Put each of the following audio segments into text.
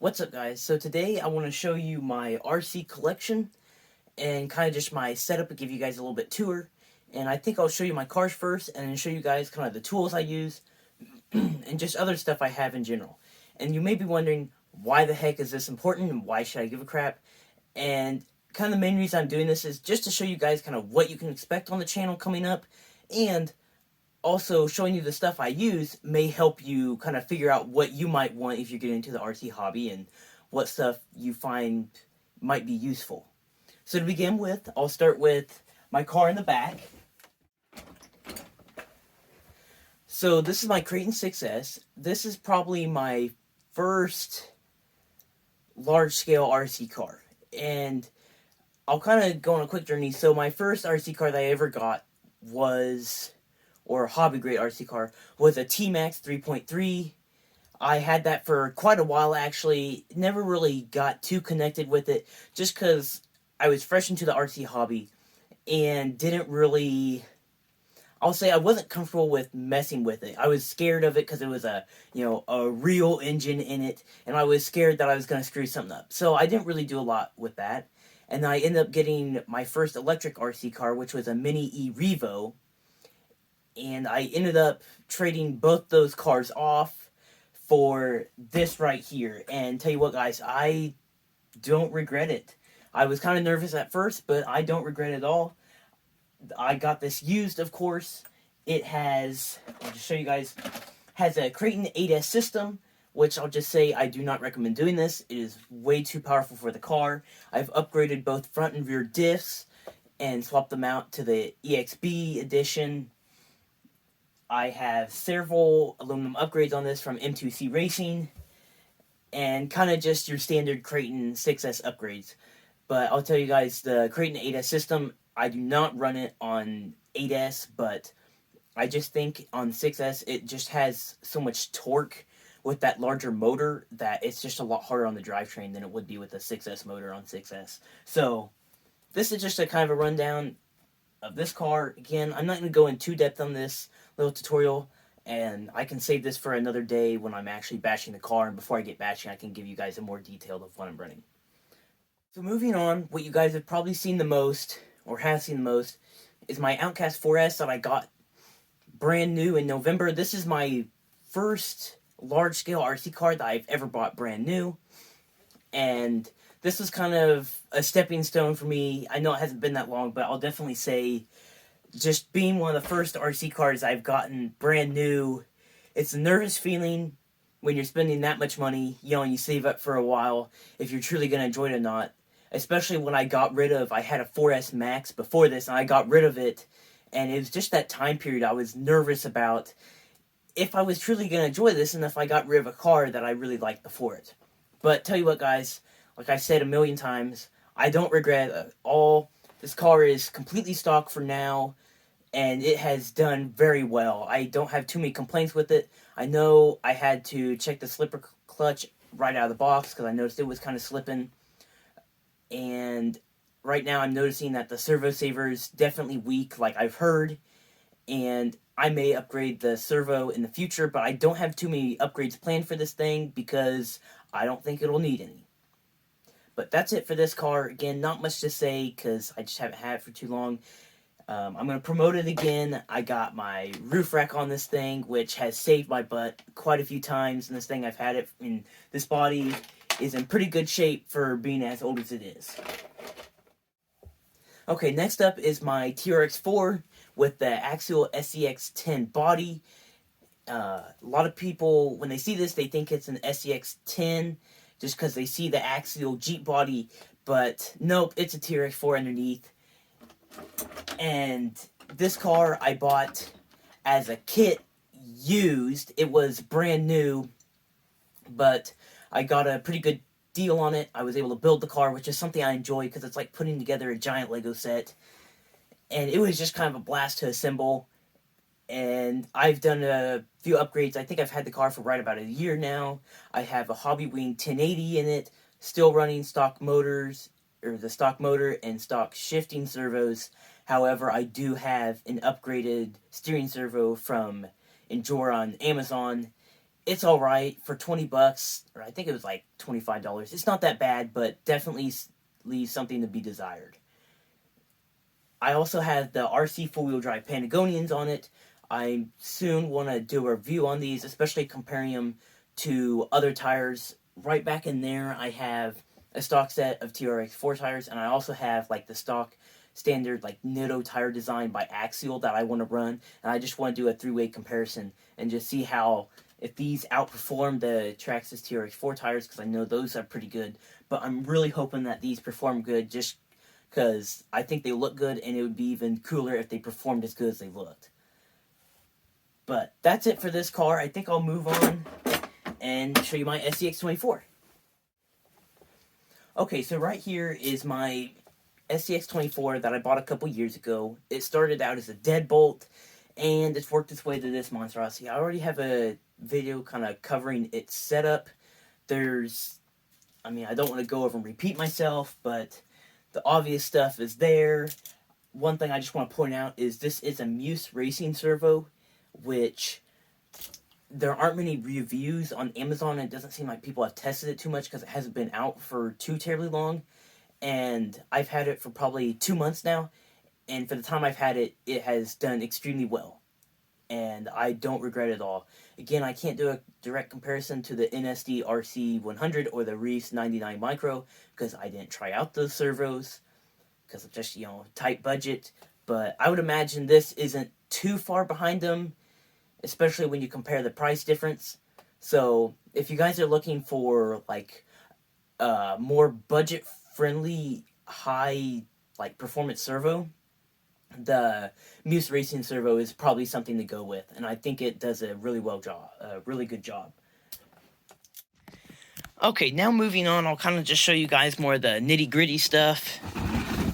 What's up, guys? So today I want to show you my RC collection and kind of just my setup and give you guys a little bit tour. And I think I'll show you my cars first and then show you guys kind of the tools I use and just other stuff I have in general. And you may be wondering, why the heck is this important and why should I give a crap? And kind of the main reason I'm doing this is just to show you guys kind of what you can expect on the channel coming up, and also showing you the stuff I use may help you kind of figure out what you might want if you're getting into the RC hobby and what stuff you find might be useful. So to begin with, I'll start with my car in the back. So this is my Kraton 6S. This is probably my first large-scale RC car. And I'll kind of go on a quick journey. So my first RC car that I ever got was, or hobby grade RC car, was a T-Max 3.3. I had that for quite a while, actually. Never really got too connected with it, just because I was fresh into the RC hobby and didn't really, I'll say I wasn't comfortable with messing with it. I was scared of it because it was a real engine in it, and I was scared that I was going to screw something up. So I didn't really do a lot with that. And I ended up getting my first electric RC car, which was a Mini E Revo. And I ended up trading both those cars off for this right here. And tell you what, guys, I don't regret it. I was kind of nervous at first, but I don't regret it at all. I got this used, of course. It has, I'll just show you guys, has a Kraton 8S system, which I'll just say I do not recommend doing this. It is way too powerful for the car. I've upgraded both front and rear diffs and swapped them out to the EXB edition. I have several aluminum upgrades on this from M2C Racing, and kind of just your standard Kraton 6S upgrades. But I'll tell you guys, the Kraton 8S system, I do not run it on 8S, but I just think on 6S it just has so much torque with that larger motor that it's just a lot harder on the drivetrain than it would be with a 6S motor on 6S. So this is just a kind of a rundown of this car. Again, I'm not going to go in too depth on this little tutorial, and I can save this for another day when I'm actually bashing the car, and before I get bashing I can give you guys a more detailed of what I'm running. So moving on, what you guys have probably seen the most, or have seen the most, is my Outcast 4S that I got brand new in November. This is my first large-scale RC car that I've ever bought brand new, and this was kind of a stepping stone for me. I know it hasn't been that long, but I'll definitely say, just being one of the first RC cars I've gotten brand new, it's a nervous feeling when you're spending that much money, and you save up for a while, if you're truly going to enjoy it or not. Especially when I had a 4S Max before this, and I got rid of it, and it was just that time period I was nervous about if I was truly going to enjoy this, and if I got rid of a car that I really liked before it. But tell you what, guys, like I said a million times, I don't regret it at all. This car is completely stock for now, and it has done very well. I don't have too many complaints with it. I know I had to check the slipper clutch right out of the box because I noticed it was kind of slipping. And right now I'm noticing that the servo saver is definitely weak, like I've heard. And I may upgrade the servo in the future, but I don't have too many upgrades planned for this thing because I don't think it'll need any. But that's it for this car. Again, not much to say because I just haven't had it for too long. I'm going to promote it again. I got my roof rack on this thing, which has saved my butt quite a few times. And this thing, I've had it in, this body is in pretty good shape for being as old as it is. Okay, next up is my TRX4 with the Axial SCX10 body. A lot of people, when they see this, they think it's an SCX10 just because they see the Axial Jeep body, but nope, it's a TRX4 underneath. And this car I bought as a kit used. It was brand new, but I got a pretty good deal on it. I was able to build the car, which is something I enjoy because it's like putting together a giant Lego set. And it was just kind of a blast to assemble. And I've done a few upgrades. I think I've had the car for right about a year now. I have a Hobbywing 1080 in it, still running stock motors, or the stock motor and stock shifting servos. However, I do have an upgraded steering servo from Endure on Amazon, it's all right for 20 bucks, or I think it was like $25. It's not that bad, but definitely leaves something to be desired. I also have the RC four-wheel drive Patagonians on it. I soon want to do a review on these, especially comparing them to other tires. Right back in there, I have a stock set of TRX4 tires, and I also have like the stock standard like Nitto tire design by Axial that I want to run, and I just want to do a three-way comparison and just see how if these outperform the Traxxas TRX4 tires, because I know those are pretty good, but I'm really hoping that these perform good just because I think they look good, and it would be even cooler if they performed as good as they looked. But that's it for this car. I think I'll move on and show you my SCX24. Okay, so right here is my SCX24 that I bought a couple years ago. It started out as a deadbolt, and it's worked its way to this monstrosity. I already have a video kind of covering its setup. I don't want to go over and repeat myself, but the obvious stuff is there. One thing I just want to point out is this is a Muse Racing servo, which there aren't many reviews on Amazon, and it doesn't seem like people have tested it too much because it hasn't been out for too terribly long. And I've had it for probably 2 months now, and for the time I've had it, it has done extremely well. And I don't regret it at all. Again, I can't do a direct comparison to the NSD RC100 or the Reese 99 Micro because I didn't try out those servos because of just, tight budget. But I would imagine this isn't too far behind them, especially when you compare the price difference. So if you guys are looking for like more budget-friendly, high performance servo, the Muse Racing servo is probably something to go with, and I think it does a really good job. Okay, now moving on, I'll kind of just show you guys more of the nitty-gritty stuff.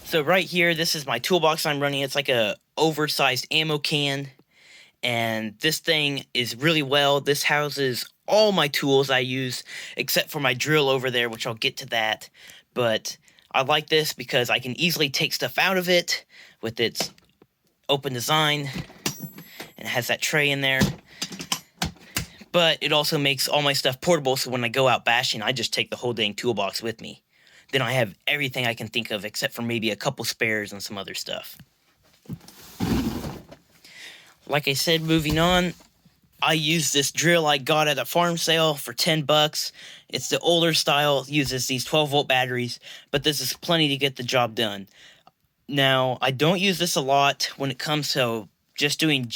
So right here, this is my toolbox I'm running. It's like a oversized ammo can, and this thing is really well. This houses all my tools I use, except for my drill over there, which I'll get to that. But I like this because I can easily take stuff out of it with its open design, and it has that tray in there. But it also makes all my stuff portable, so when I go out bashing, I just take the whole dang toolbox with me. Then I have everything I can think of, except for maybe a couple spares and some other stuff. Like I said, moving on, I use this drill I got at a farm sale for 10 bucks. It's the older style, uses these 12-volt batteries, but this is plenty to get the job done. Now, I don't use this a lot when it comes to just doing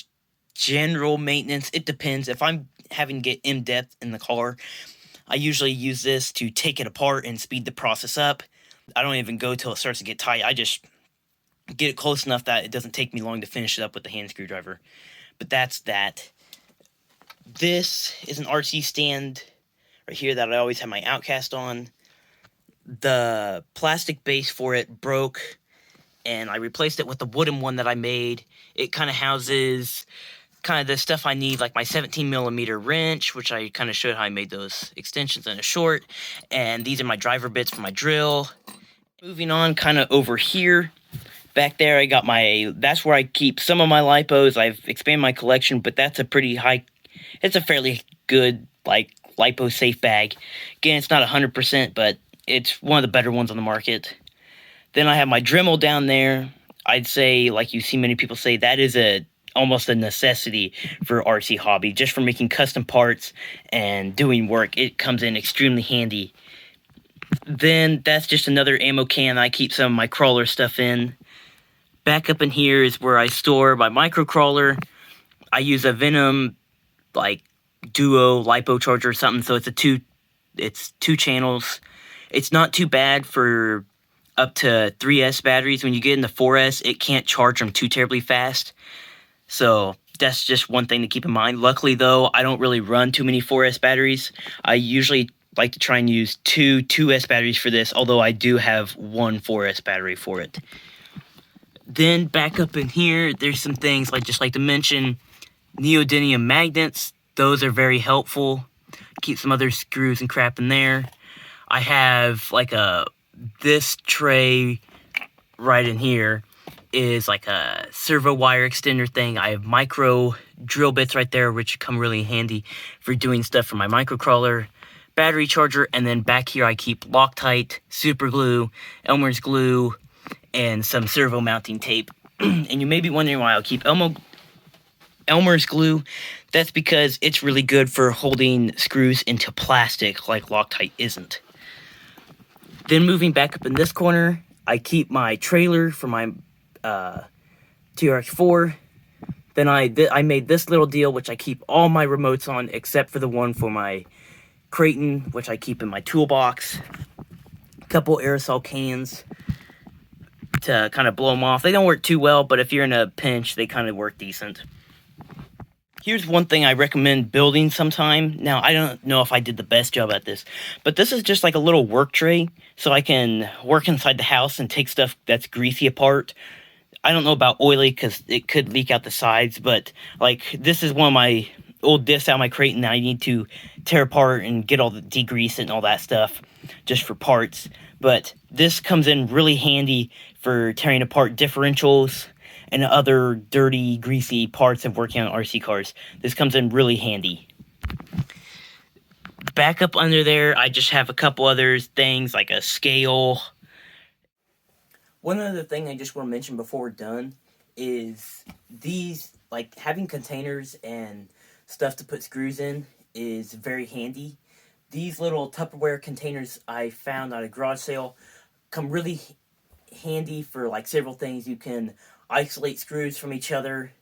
general maintenance. It depends. If I'm having to get in-depth in the car, I usually use this to take it apart and speed the process up. I don't even go till it starts to get tight. I just get it close enough that it doesn't take me long to finish it up with the hand screwdriver. But that's that. This is an RC stand right here that I always have my Outcast on. The plastic base for it broke, and I replaced it with the wooden one that I made. It kind of houses kind of the stuff I need, like my 17mm wrench, which I kind of showed how I made those extensions in a short. And these are my driver bits for my drill. Moving on, kind of over here. Back there, I got that's where I keep some of my lipos. I've expanded my collection, but that's a pretty high, it's a fairly good, lipo safe bag. Again, it's not 100%, but it's one of the better ones on the market. Then I have my Dremel down there. I'd say, like you see many people say, that is almost a necessity for RC hobby. Just for making custom parts and doing work, it comes in extremely handy. Then that's just another ammo can I keep some of my crawler stuff in. Back up in here is where I store my microcrawler. I use a Venom Duo lipo charger or something, so it's two channels. It's not too bad for up to 3S batteries. When you get into 4S, it can't charge them too terribly fast. So that's just one thing to keep in mind. Luckily, though, I don't really run too many 4S batteries. I usually like to try and use two 2S batteries for this, although I do have one 4S battery for it. Then back up in here, there's some things just like to mention neodymium magnets. Those are very helpful. Keep some other screws and crap in there. I have this tray right in here. is like a servo wire extender thing. I have micro drill bits right there, which come really handy for doing stuff for my microcrawler, battery charger, and then back here I keep Loctite, super glue, Elmer's glue, and some servo mounting tape. And you may be wondering why I'll keep Elmer's glue. That's because it's really good for holding screws into plastic like Loctite isn't. Then moving back up in this corner, I keep my trailer for my TRX4. Then I made this little deal, which I keep all my remotes on, except for the one for my Kraton, which I keep in my toolbox. A couple aerosol cans to kind of blow them off. They don't work too well, but if you're in a pinch, they kind of work decent. Here's one thing I recommend building sometime. Now, I don't know if I did the best job at this, but this is just like a little work tray, so I can work inside the house and take stuff that's greasy apart. I don't know about oily, because it could leak out the sides, but, like, this is one of my old discs out of my Kraton that I need to tear apart and get all the degrease and all that stuff, just for parts. But this comes in really handy for tearing apart differentials and other dirty, greasy parts of working on RC cars. This comes in really handy. Back up under there, I just have a couple other things like a scale. One other thing I just want to mention before we're done is these, like, having containers and stuff to put screws in is very handy. These little Tupperware containers I found at a garage sale come really handy for, like, several things. You can isolate screws from each other,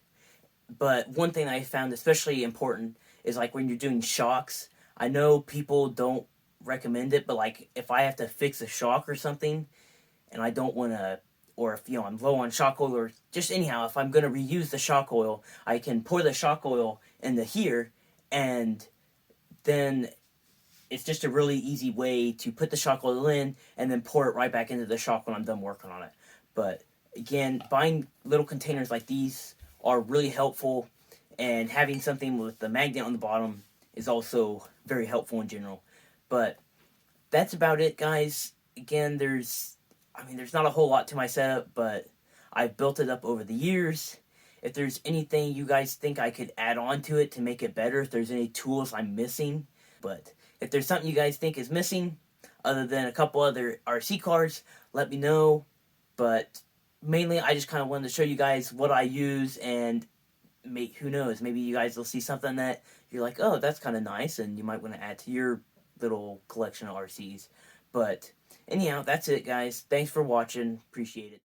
but one thing I found especially important is, like, when you're doing shocks. I know people don't recommend it, but, like, if I have to fix a shock or something and I don't want to, or if, you know, I'm low on shock oil, or just anyhow, if I'm going to reuse the shock oil, I can pour the shock oil into here, and then it's just a really easy way to put the shock oil in and then pour it right back into the shock when I'm done working on it. But again, buying little containers like these are really helpful, and having something with the magnet on the bottom is also very helpful in general. But that's about it, guys. Again, there's not a whole lot to my setup, but I've built it up over the years. If there's anything you guys think I could add on to it to make it better, if there's any tools I'm missing, but if there's something you guys think is missing, other than a couple other RC cars, let me know. But mainly, I just kind of wanted to show you guys what I use, and who knows, maybe you guys will see something that you're like, oh, that's kind of nice, and you might want to add to your little collection of RCs. But anyhow, that's it, guys. Thanks for watching. Appreciate it.